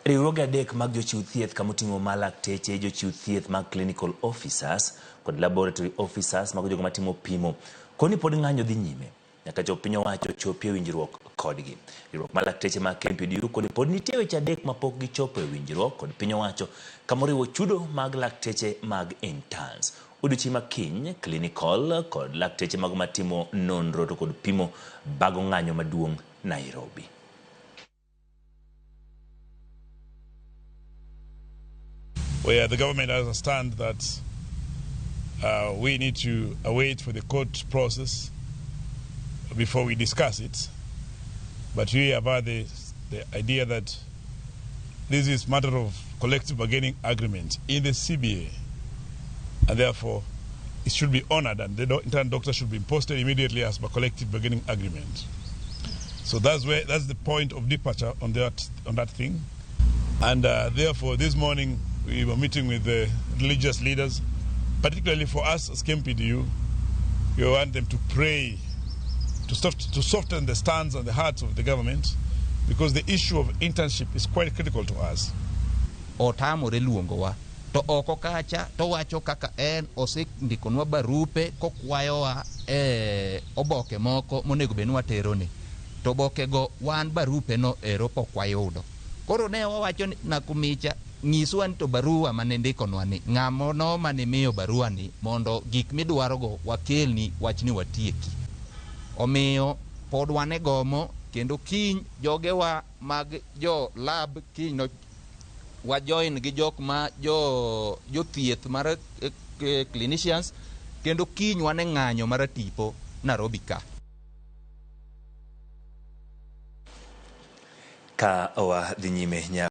Riwruoge adek mag jochiw thieth kamoting'o malakteche, jochiw thieth mag clinical officers kod laboratory officers mag jogo matimo pimo koni pod ng'anyo dhi nyime nyaka chop piny owacho chopie winjruok kodgi. Riwruok mar lakteche mag KMPDU koni pod nitie weche adek mapok gichopo e winjruok kod piny owacho kamoriwo chudo mag lakteche mag interns. Odiochieng' makiny clinical kod lakteche mag matimo nonro to kod pimo bago ng'anyo maduong' Nairobi. Where the government understands that we need to wait for the court process before we discuss it. But we have had the idea that this is a matter of collective bargaining agreement in the CBA, and therefore it should be honored, and the intern doctor should be posted immediately as per collective bargaining agreement. So that's the point of departure on that thing. And therefore this morning we were meeting with the religious leaders, particularly for us as KMPDU. We want them to pray to soften the stance and the hearts of the government, because the issue of internship is quite critical to us. Otamore luongowa to oko kacha to wacho kaka en osendikonwa barupe kokwayowa oboke moko monego bed ni waterone, to oboke go wan barupe no ero pok wayudo. Koro ne wawacho na kumicha nyiswa ni to barua mane ndikonwa ni ng'amono mane miyo barua ni mondo gik midwarogo wakelni wachni watieki. Omiyo pod wane gomo kendo kiny jogewa mag jo lab kiny no wajoin gi jok ma jo thieth mar clinicians kendo kiny wane ng'anyo mar tipo Nairobi ka owa dhi nyime